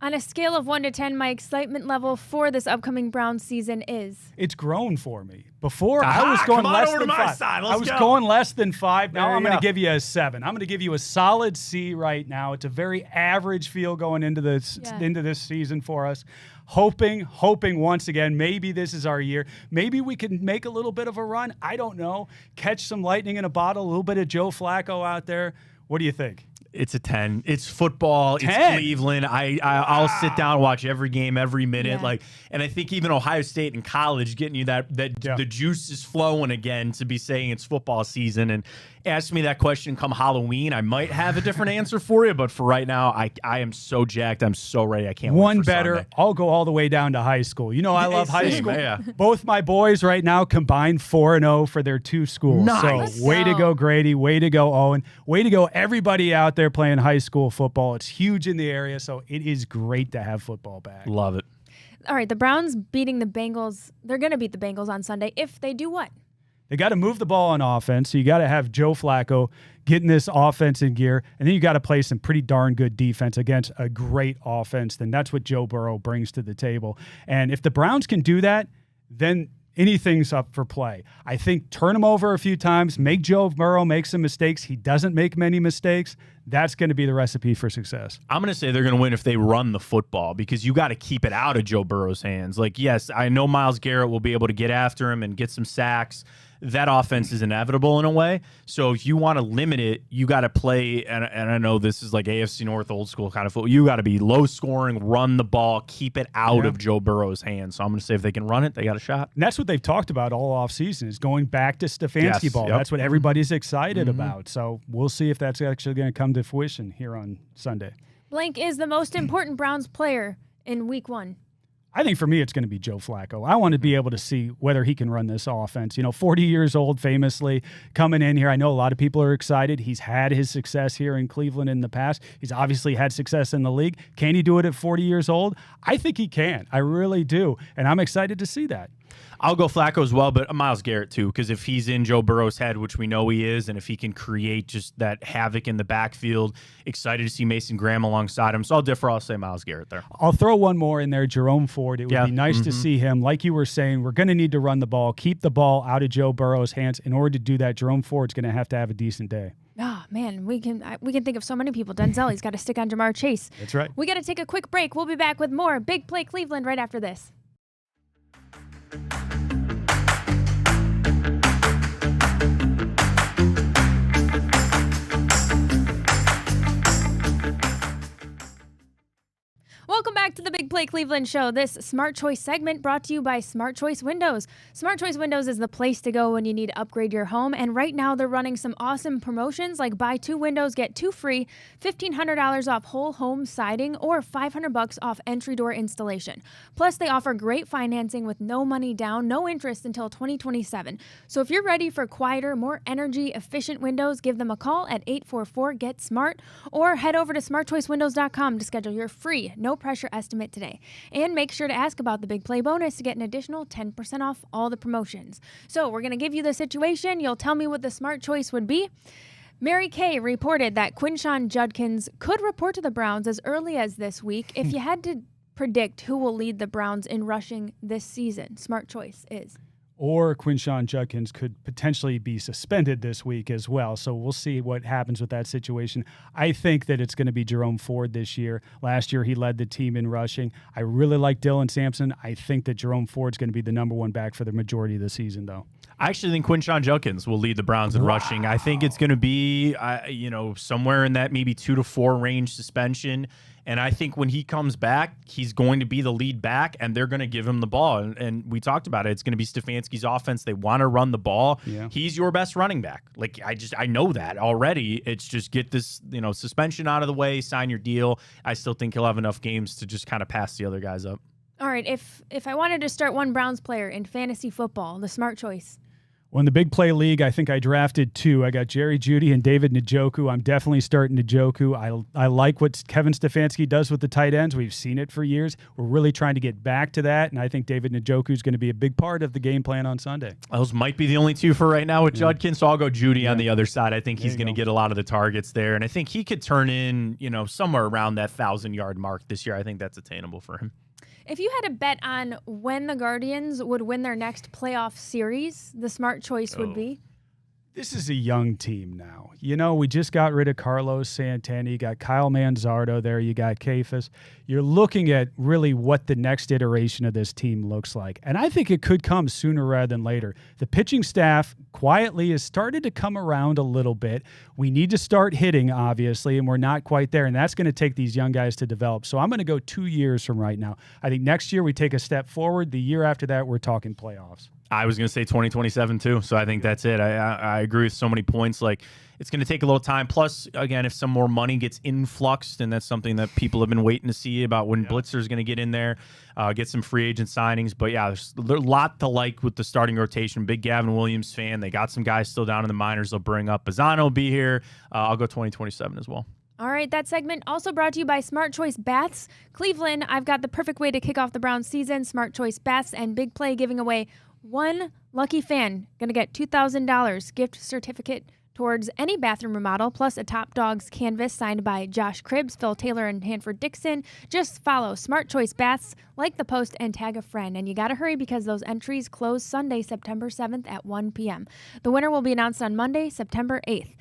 On a scale of 1 to 10, my excitement level for this upcoming Browns season is? It's grown for me. Before, I was going less than 5. I was going less than 5. Now I'm going to give you a 7. I'm going to give you a solid C right now. It's a very average feel going into this season for us. Hoping once again, maybe this is our year. Maybe we can make a little bit of a run. I don't know. Catch some lightning in a bottle, a little bit of Joe Flacco out there. What do you think? It's a 10. It's football. 10? It's Cleveland. I'll sit down and watch every game, every minute. Yeah. And I think even Ohio State in college, getting you that the juice is flowing again to be saying it's football season. And ask me that question come Halloween, I might have a different answer for you. But for right now, I am so jacked. I'm so ready. I can't wait One for better. Sunday. I'll go all the way down to high school. I love high Same, school. yeah. Both my boys right now combined 4-0 for their 2 schools. Nice. So way to go, Grady. Way to go, Owen. Way to go, everybody out there playing high school football. It's huge in the area, so it is great to have football back. Love it. All right, the Browns beating the Bengals. They're going to beat the Bengals on Sunday if they do what? They got to move the ball on offense. So you got to have Joe Flacco getting this offense in gear. And then you got to play some pretty darn good defense against a great offense. Then that's what Joe Burrow brings to the table. And if the Browns can do that, then anything's up for play. I think turn him over a few times, make Joe Burrow make some mistakes. He doesn't make many mistakes. That's going to be the recipe for success. I'm going to say they're going to win if they run the football, because you got to keep it out of Joe Burrow's hands. Like, yes, I know Myles Garrett will be able to get after him and get some sacks. That offense is inevitable in a way. So if you want to limit it, you got to play, and I know this is like AFC North old school kind of football. You got to be low scoring, run the ball, keep it out of Joe Burrow's hands. So I'm going to say if they can run it, they got a shot. And that's what they've talked about all offseason, is going back to Stefanski ball. That's what everybody's excited about. So we'll see if that's actually going to come to fruition here on Sunday. Blank is the most important Browns player in week 1. I think for me, it's going to be Joe Flacco. I want to be able to see whether he can run this offense. 40 years old, famously, coming in here. I know a lot of people are excited. He's had his success here in Cleveland in the past. He's obviously had success in the league. Can he do it at 40 years old? I think he can. I really do. And I'm excited to see that. I'll go Flacco as well, but Myles Garrett too, because if he's in Joe Burrow's head, which we know he is, and if he can create just that havoc in the backfield, excited to see Mason Graham alongside him. So I'll differ. I'll say Myles Garrett there. I'll throw one more in there, Jerome Ford. It would be nice to see him. Like you were saying, we're going to need to run the ball, keep the ball out of Joe Burrow's hands. In order to do that, Jerome Ford's going to have a decent day. Oh, man, we can think of so many people. Denzel, he's got to stick on Jamar Chase. That's right. We got to take a quick break. We'll be back with more Big Play Cleveland right after this. Welcome back to the Big Play Cleveland Show. This Smart Choice segment brought to you by Smart Choice Windows. Smart Choice Windows is the place to go when you need to upgrade your home. And right now they're running some awesome promotions like buy 2 windows, get 2 free, $1,500 off whole home siding, or $500 off entry door installation. Plus they offer great financing with no money down, no interest until 2027. So if you're ready for quieter, more energy efficient windows, give them a call at 844-GET-SMART or head over to smartchoicewindows.com to schedule your free, no pressure estimate today. And make sure to ask about the Big Play bonus to get an additional 10% off all the promotions. So we're going to give you the situation. You'll tell me what the smart choice would be. Mary Kay reported that Quinshon Judkins could report to the Browns as early as this week. If you had to predict who will lead the Browns in rushing this season, smart choice is... Or Quinshon Judkins could potentially be suspended this week as well. So we'll see what happens with that situation. I think that it's going to be Jerome Ford this year. Last year, he led the team in rushing. I really like Dylan Sampson. I think that Jerome Ford's going to be the number 1 back for the majority of the season, though. I actually think Quinshon Judkins will lead the Browns in rushing. I think it's going to be, somewhere in that maybe 2 to 4 range suspension. And I think when he comes back, he's going to be the lead back, and they're going to give him the ball. And we talked about it. It's going to be Stefanski's offense. They want to run the ball. Yeah. He's your best running back. Like, I know that already. It's just get this, suspension out of the way, sign your deal. I still think he'll have enough games to just kind of pass the other guys up. All right, if I wanted to start one Browns player in fantasy football, the smart choice. Well, in the Big Play League, I think I drafted 2. I got Jerry Jeudy and David Njoku. I'm definitely starting Njoku. I like what Kevin Stefanski does with the tight ends. We've seen it for years. We're really trying to get back to that, and I think David Njoku is going to be a big part of the game plan on Sunday. Those might be the only 2 for right now with Judkins, so I'll go Jeudy on the other side. I think he's going to get a lot of the targets there, and I think he could turn in, somewhere around that 1,000-yard mark this year. I think that's attainable for him. If you had to bet on when the Guardians would win their next playoff series, the smart choice would be? This is a young team now. We just got rid of Carlos Santana. You got Kyle Manzardo there. You got Cephas. You're looking at really what the next iteration of this team looks like. And I think it could come sooner rather than later. The pitching staff quietly has started to come around a little bit. We need to start hitting, obviously, and we're not quite there. And that's going to take these young guys to develop. So I'm going to go 2 years from right now. I think next year we take a step forward. The year after that, we're talking playoffs. I was going to say 2027 too, so I think that's it. I agree with so many points. Like, it's going to take a little time. Plus, again, if some more money gets influxed, and that's something that people have been waiting to see about when Blitzer's going to get in there, get some free agent signings. But yeah, there's a lot to like with the starting rotation. Big Gavin Williams fan. They got some guys still down in the minors they'll bring up. Bazzano will be here. I'll go 2027 as well. All right, that segment also brought to you by Smart Choice Baths. Cleveland, I've got the perfect way to kick off the Browns season. Smart Choice Baths and Big Play giving away 1 Lucky fan going to get $2,000 gift certificate towards any bathroom remodel, plus a Top Dogs canvas signed by Josh Cribbs, Phil Taylor, and Hanford Dixon. Just follow Smart Choice Baths, like the post, and tag a friend. And you got to hurry because those entries close Sunday, September 7th at 1 p.m. The winner will be announced on Monday, September 8th.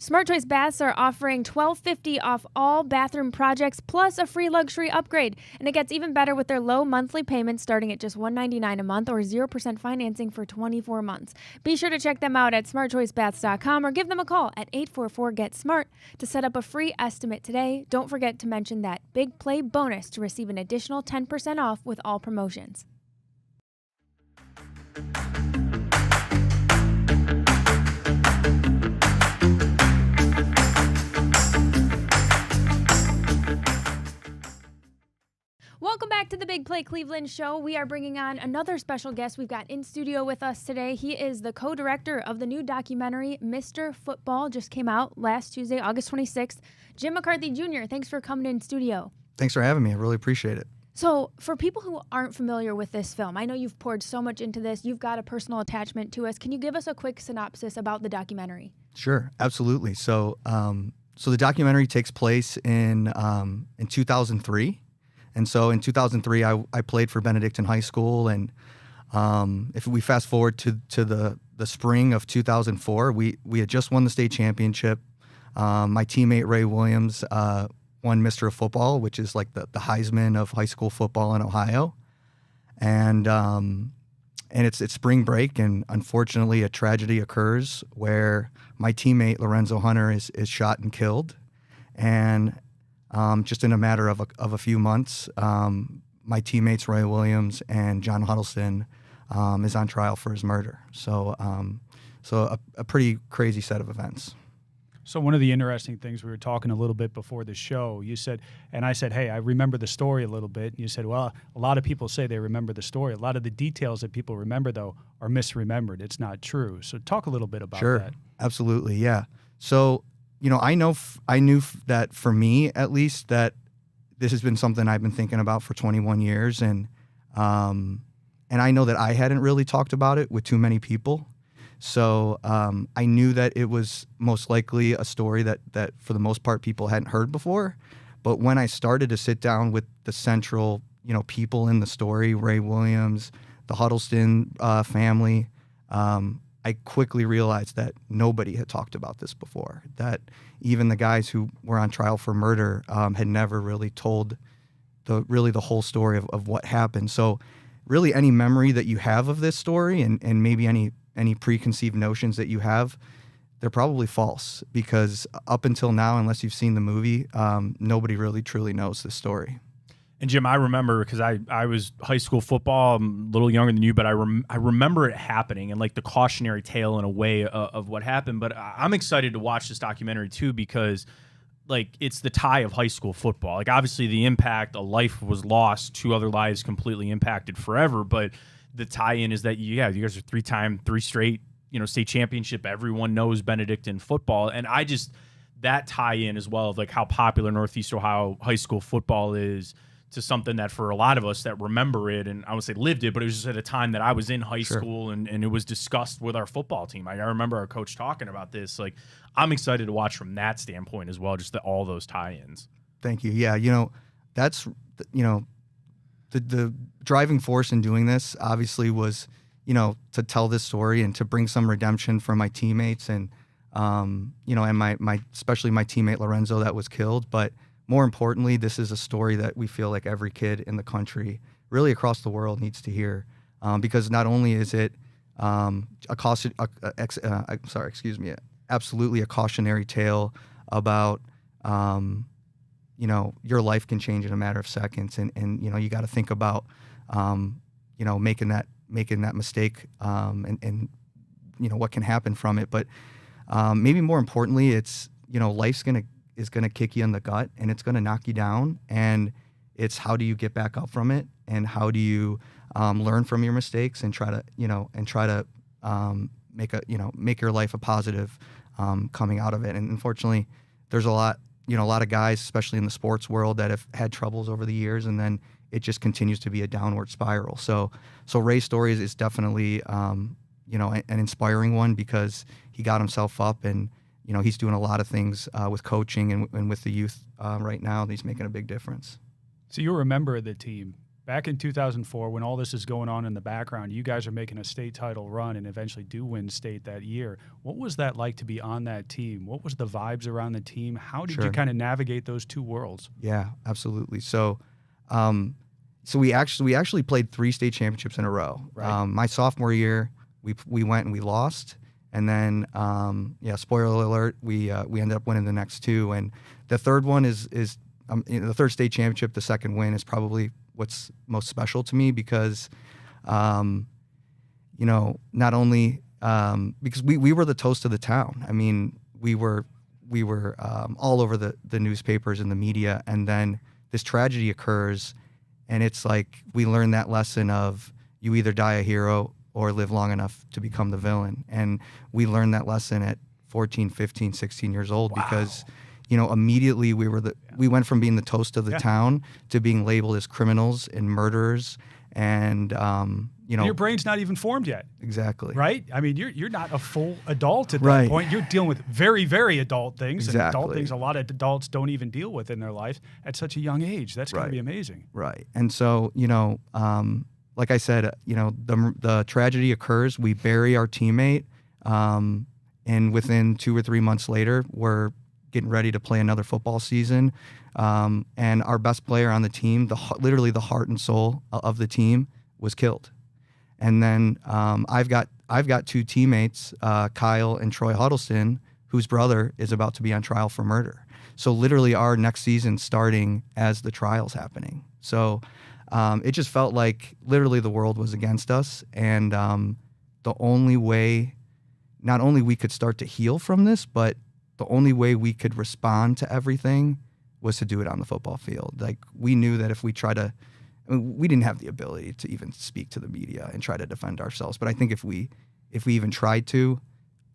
Smart Choice Baths are offering $12.50 off all bathroom projects plus a free luxury upgrade. And it gets even better with their low monthly payments starting at just $199 a month or 0% financing for 24 months. Be sure to check them out at smartchoicebaths.com or give them a call at 844-GET-SMART to set up a free estimate today. Don't forget to mention that Big Play bonus to receive an additional 10% off with all promotions. Welcome back to the Big Play Cleveland Show. We are bringing on another special guest we've got in studio with us today. He is the co-director of the new documentary, Mr. Football, just came out last Tuesday, August 26th. Jim McCarthy Jr., thanks for coming in studio. Thanks for having me. I really appreciate it. So for people who aren't familiar with this film, I know you've poured so much into this. You've got a personal attachment to us. Can you give us a quick synopsis about the documentary? Sure, absolutely. So the documentary takes place in 2003. And so in 2003, I played for Benedictine High School. And if we fast forward to the spring of 2004, we had just won the state championship. My teammate, Ray Williams, won Mr. Football, which is like the Heisman of high school football in Ohio. And it's spring break. And unfortunately, a tragedy occurs where my teammate, Lorenzo Hunter, is shot and killed. And just in a matter of a few months, my teammates Roy Williams and John Huddleston is on trial for his murder. So a pretty crazy set of events. So one of the interesting things, we were talking a little bit before the show, you said, and I said, hey, I remember the story a little bit. And you said, well, a lot of people say they remember the story. A lot of the details that people remember, though, are misremembered. It's not true. So talk a little bit about Sure, that. Absolutely, yeah. So, I knew that for me, at least, that this has been something I've been thinking about for 21 years. And I know that I hadn't really talked about it with too many people. So I knew that it was most likely a story that for the most part people hadn't heard before. But when I started to sit down with the central, people in the story, Ray Williams, the Huddleston family, I quickly realized that nobody had talked about this before, that even the guys who were on trial for murder had never really told the whole story of what happened. So really any memory that you have of this story and maybe any preconceived notions that you have, they're probably false, because up until now, unless you've seen the movie, nobody really truly knows this story. And Jim, I remember, because I was high school football, I'm a little younger than you, but I remember it happening and like the cautionary tale in a way of what happened. But I'm excited to watch this documentary too, because like it's the tie of high school football. Like obviously the impact, a life was lost, 2 other lives completely impacted forever. But the tie-in is that you guys are 3 straight, state championship. Everyone knows Benedictine football, and that tie-in as well of like how popular Northeast Ohio high school football is to something that for a lot of us that remember it, and I would say lived it, but it was just at a time that I was in high school and it was discussed with our football team. I remember our coach talking about this. Like, I'm excited to watch from that standpoint as well, just all those tie-ins. Thank you. Yeah, that's, the driving force in doing this obviously was, to tell this story and to bring some redemption for my teammates and, and my especially my teammate Lorenzo that was killed. But more importantly, this is a story that we feel like every kid in the country, really across the world, needs to hear, because not only is it absolutely a cautionary tale about, your life can change in a matter of seconds, and you got to think about, making that mistake, and what can happen from it. But maybe more importantly, it's life's is going to kick you in the gut and it's going to knock you down, and it's how do you get back up from it, and how do you learn from your mistakes and try to make your life a positive coming out of it. And unfortunately, there's a lot of guys, especially in the sports world, that have had troubles over the years, and then it just continues to be a downward spiral. So Ray's story is definitely an inspiring one because he got himself up, and he's doing a lot of things with coaching and with the youth right now. He's making a big difference. So you're a member of the team. Back in 2004, when all this is going on in the background, you guys are making a state title run and eventually do win state that year. What was that like to be on that team? What was the vibes around the team? How did you kind of navigate those two worlds? Yeah, absolutely. So, we actually played 3 state championships in a row. Right. My sophomore year, we went and we lost, and then spoiler alert, we ended up winning the next 2. And the third one is the third state championship. The second win is probably what's most special to me because, not only because we were the toast of the town. I mean, we were all over the newspapers and the media, and then this tragedy occurs, and it's like we learned that lesson of you either die a hero or live long enough to become the villain. And we learned that lesson at 14, 15, 16 years old because immediately we went from being the toast of the town to being labeled as criminals and murderers, and your brain's not even formed yet. Exactly. Right? I mean, you're not a full adult at that point. You're dealing with very, very adult things, and adult things a lot of adults don't even deal with in their life at such a young age. That's going to be amazing. Right. And so, like I said, the tragedy occurs. We bury our teammate, and within 2 or 3 months later, we're getting ready to play another football season. And our best player on the team, literally the heart and soul of the team, was killed. And then I've got 2 teammates, Kyle and Troy Huddleston, whose brother is about to be on trial for murder. So literally our next season starting as the trial's happening. So it just felt like literally the world was against us. And the only way, not only we could start to heal from this, but the only way we could respond to everything was to do it on the football field. Like, we knew that if we try to, we didn't have the ability to even speak to the media and try to defend ourselves. But I think if we even tried to,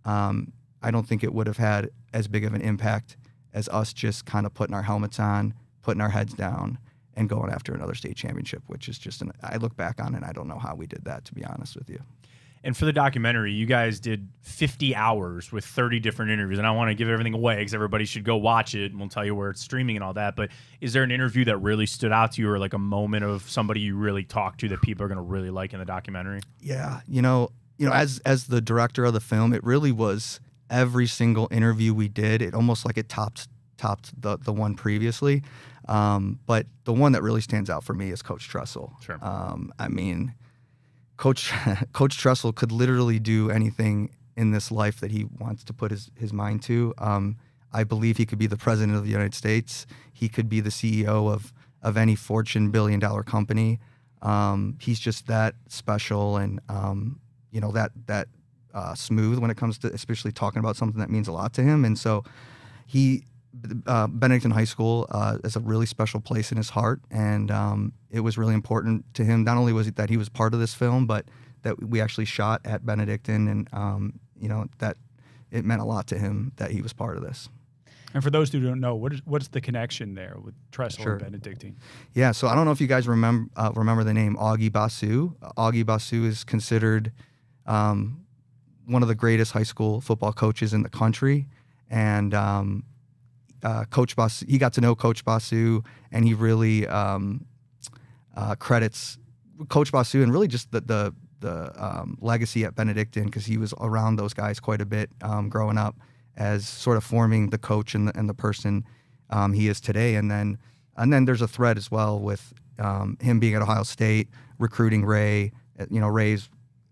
I don't think it would have had as big of an impact as us just kind of putting our helmets on, putting our heads down, and going after another state championship, which is just I look back on it and I don't know how we did that, to be honest with you. And for the documentary, you guys did 50 hours with 30 different interviews. And I want to give everything away because everybody should go watch it, and we'll tell you where it's streaming and all that. But is there an interview that really stood out to you, or like a moment of somebody you really talked to that people are going to really like in the documentary? Yeah. As the director of the film, it really was every single interview we did. It almost like it topped the one previously. But the one that really stands out for me is Coach Tressel. Sure. I mean, Coach Tressel could literally do anything in this life that he wants to put his mind to. I believe he could be the president of the United States. He could be the CEO of any Fortune billion-dollar company. He's just that special and that smooth when it comes to especially talking about something that means a lot to him. And so Benedictine High School is a really special place in his heart, and it was really important to him. Not only was it that he was part of this film, but that we actually shot at Benedictine, and that it meant a lot to him that he was part of this. And for those who don't know, what's the connection there with Tressel Sure. and Benedictine? Yeah, so I don't know if you guys remember the name Augie Basu. Augie Basu is considered one of the greatest high school football coaches in the country, and Coach Basu, he got to know Coach Basu, and he really credits Coach Basu and really just the legacy at Benedictine, because he was around those guys quite a bit growing up, as sort of forming the coach and the person he is today. And then there's a thread as well with him being at Ohio State, recruiting Ray. Ray's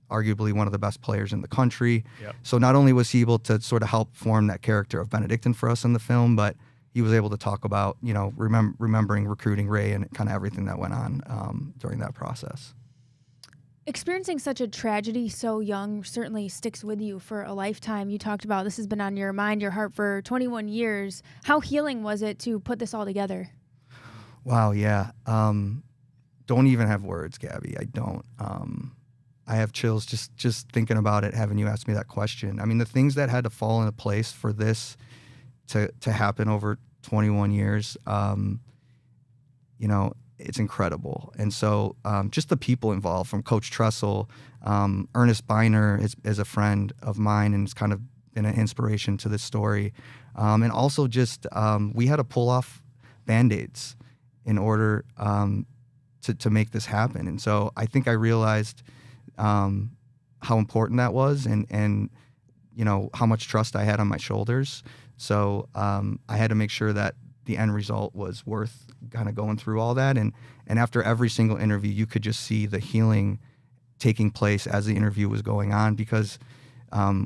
arguably one of the best players in the country. Yep. So not only was he able to sort of help form that character of Benedictine for us in the film, but he was able to talk about, remembering recruiting Ray and kind of everything that went on during that process. Experiencing such a tragedy so young certainly sticks with you for a lifetime. You talked about this has been on your mind, your heart for 21 years. How healing was it to put this all together? Wow, yeah. Don't even have words, Gabby. I don't. I have chills just thinking about it, having you ask me that question. I mean, the things that had to fall into place for this to happen over 21 years, it's incredible. And so just the people involved, from Coach Tressel, Ernest Biner is a friend of mine and it's kind of been an inspiration to this story. And also just we had to pull off Band-Aids in order to make this happen. And so I think I realized how important that was and you know, how much trust I had on my shoulders. So I had to make sure that the end result was worth kind of going through all that. And after every single interview, you could just see the healing taking place as the interview was going on, because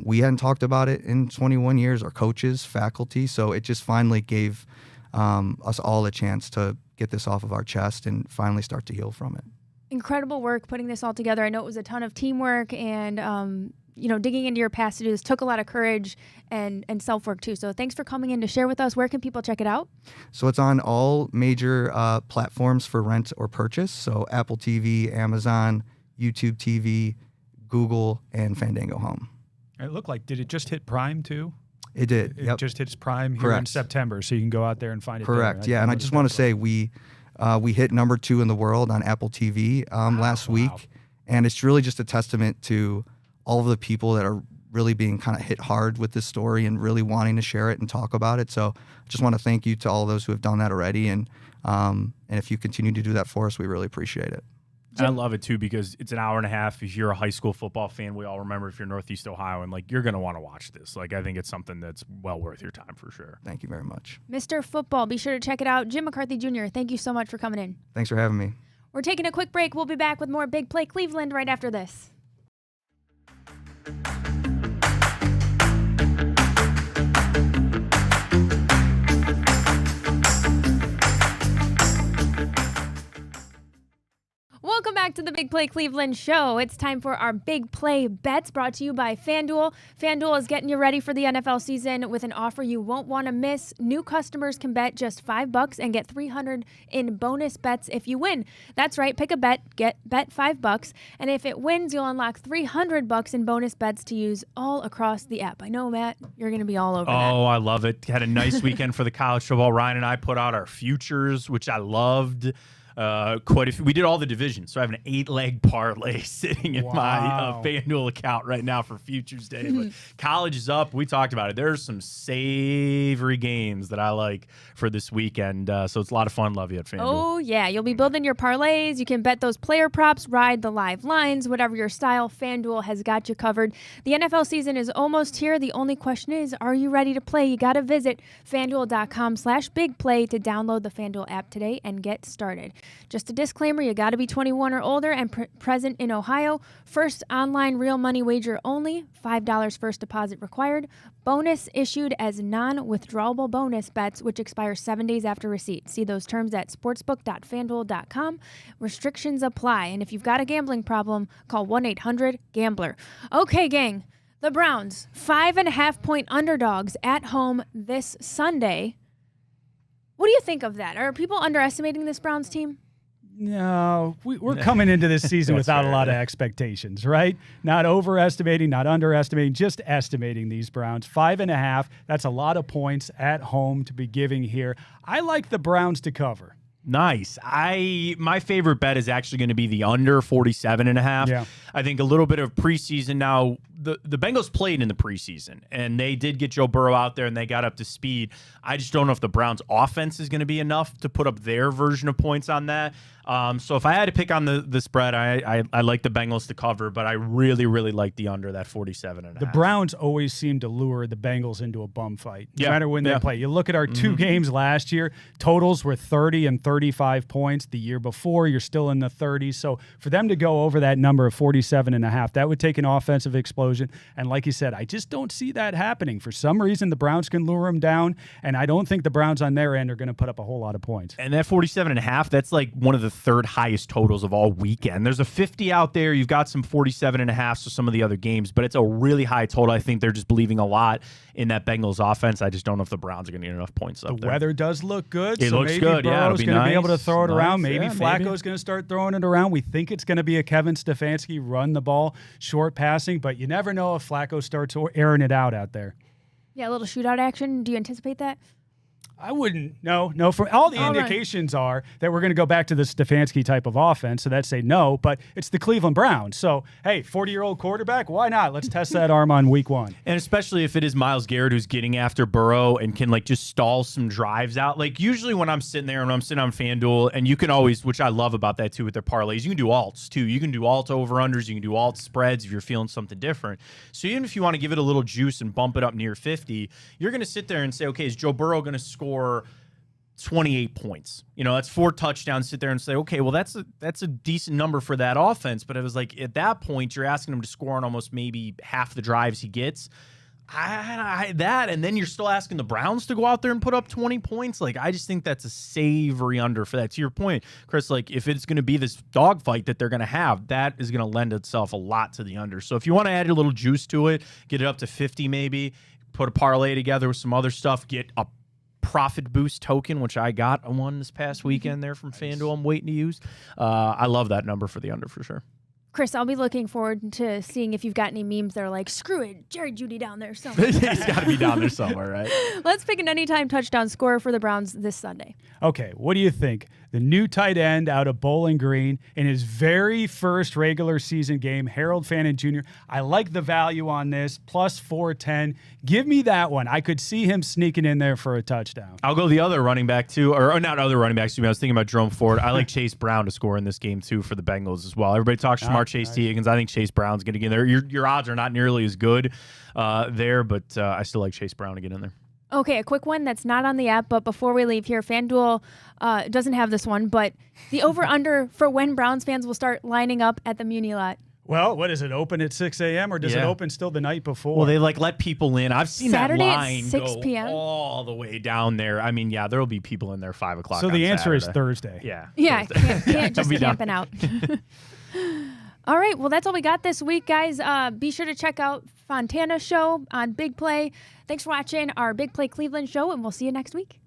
we hadn't talked about it in 21 years, our coaches, faculty. So it just finally gave us all a chance to get this off of our chest and finally start to heal from it. Incredible work putting this all together. I know it was a ton of teamwork and, you know, digging into your past to do this took a lot of courage and self-work too. So thanks for coming in to share with us. Where can people check it out? So it's on all major platforms for rent or purchase. So Apple TV, Amazon, YouTube TV, Google, and Fandango Home. It looked like, did it just hit Prime too? It did. It just hits Prime here in Correct. September, so you can go out there and find it. Correct. There. Yeah, and I just want to say we hit number 2 in the world on Apple TV last week, and it's really just a testament to all of the people that are really being kind of hit hard with this story and really wanting to share it and talk about it. So I just want to thank you to all those who have done that already, and if you continue to do that for us, we really appreciate it. And I love it too because it's an hour and a half. If you're a high school football fan, we all remember if you're Northeast Ohio, and like you're going to want to watch this. Like I think it's something that's well worth your time for sure. Thank you very much. Mr. Football, be sure to check it out. Jim McCarthy Jr., thank you so much for coming in. Thanks for having me. We're taking a quick break. We'll be back with more Big Play Cleveland right after this. Welcome back to the Big Play Cleveland Show. It's time for our Big Play Bets brought to you by FanDuel. FanDuel is getting you ready for the NFL season with an offer you won't want to miss. New customers can bet just $5 and get $300 in bonus bets if you win. That's right, pick a bet, bet $5, and if it wins, you'll unlock $300 in bonus bets to use all across the app. I know, Matt, you're going to be all over that. Oh, I love it. Had a nice weekend for the college football. Ryan and I put out our futures, which I loved. We did all the divisions, so I have an 8-leg parlay sitting in my FanDuel account right now for Futures Day. But college is up. We talked about it. There's some savory games that I like for this weekend, so it's a lot of fun. Love you at FanDuel. Oh, yeah. You'll be building your parlays. You can bet those player props, ride the live lines, whatever your style, FanDuel has got you covered. The NFL season is almost here. The only question is, are you ready to play? You got to visit FanDuel.com/BigPlay to download the FanDuel app today and get started. Just a disclaimer, you got to be 21 or older and present in Ohio. First online real money wager only, $5 first deposit required. Bonus issued as non-withdrawable bonus bets, which expire 7 days after receipt. See those terms at sportsbook.fanduel.com. Restrictions apply, and if you've got a gambling problem, call 1-800-GAMBLER. Okay, gang, the Browns, 5.5-point underdogs at home this Sunday. What do you think of that? Are people underestimating this Browns team? No, we're coming into this season without a lot of expectations, right? Not overestimating, not underestimating, just estimating these Browns. 5.5, that's a lot of points at home to be giving here. I like the Browns to cover. Nice. My favorite bet is actually going to be the under 47.5. Yeah. I think a little bit of preseason. Now, the Bengals played in the preseason, and they did get Joe Burrow out there, and they got up to speed. I just don't know if the Browns' offense is going to be enough to put up their version of points on that. So if I had to pick on the spread, I like the Bengals to cover, but I really, really like the under, that 47.5. The Browns always seem to lure the Bengals into a bum fight, no matter when they play. You look at our two games last year, totals were 30 and 35 points. The year before, you're still in the 30s. So for them to go over that number of 47.5, that would take an offensive explosion. And like you said, I just don't see that happening. For some reason, the Browns can lure them down, and I don't think the Browns on their end are going to put up a whole lot of points. And that 47.5, that's like one of the third highest totals of all weekend. There's a 50 out there. You've got some 47.5, so some of the other games, but it's a really high total. I think they're just believing a lot in that Bengals offense. I just don't know if the Browns are going to get enough points up there. The weather does look good. It looks maybe good. Burrow's It'll be going to be nice. able to throw it around. Nice. Maybe Flacco's going to start throwing it around. We think it's going to be a Kevin Stefanski run the ball, short passing, but you never know if Flacco starts airing it out there. Yeah, a little shootout action. Do you anticipate that? I wouldn't. No. From all the indications are that we're going to go back to the Stefanski type of offense. So that'd say no, but it's the Cleveland Browns. So, hey, 40-year-old quarterback, why not? Let's test that arm on week 1. And especially if it is Myles Garrett who's getting after Burrow and can like just stall some drives out. Like usually when I'm sitting there and I'm sitting on FanDuel, and you can always, which I love about that too with their parlays, you can do alts too. You can do alt over-unders. You can do alt spreads if you're feeling something different. So even if you want to give it a little juice and bump it up near 50, you're going to sit there and say, okay, is Joe Burrow going to score 28 points? That's 4 touchdowns. Sit there and say, okay, well, that's a decent number for that offense. But it was like at that point, you're asking him to score on almost maybe half the drives he gets. And then you're still asking the Browns to go out there and put up 20 points. Like, I just think that's a savory under for that. To your point, Chris, like if it's going to be this dogfight that they're going to have, that is going to lend itself a lot to the under. So if you want to add a little juice to it, get it up to 50 maybe, put a parlay together with some other stuff, get a profit boost token, which I got one this past weekend there from FanDuel I'm waiting to use. I love that number for the under for sure. Chris, I'll be looking forward to seeing if you've got any memes that are like, screw it, Jerry Jeudy down there somewhere. He's got to be down there somewhere, right? Let's pick an anytime touchdown scorer for the Browns this Sunday. Okay, what do you think? The new tight end out of Bowling Green in his very first regular season game, Harold Fannin Jr. I like the value on this, plus 410. Give me that one. I could see him sneaking in there for a touchdown. I'll go the other running back too, or not other running backs. I was thinking about Jerome Ford. I like Chase Brown to score in this game too for the Bengals as well. Everybody talks smart Chase T. Higgins. I think Chase Brown's going to get in there. Your odds are not nearly as good there, but I still like Chase Brown to get in there. Okay, a quick one that's not on the app, but before we leave here, FanDuel doesn't have this one, but the over-under for when Browns fans will start lining up at the Muni Lot. Well, what is it, open at 6 a.m. or does it open still the night before? Well, they let people in. I've seen Saturday that line at 6 go p.m. all the way down there. I mean, there will be people in there 5 o'clock. So the answer Saturday. is Thursday. Yeah, Thursday. can't just camping out. All right, well, that's all we got this week, guys. Be sure to check out Fontana Show on Big Play. Thanks for watching our Big Play Cleveland Show, and we'll see you next week.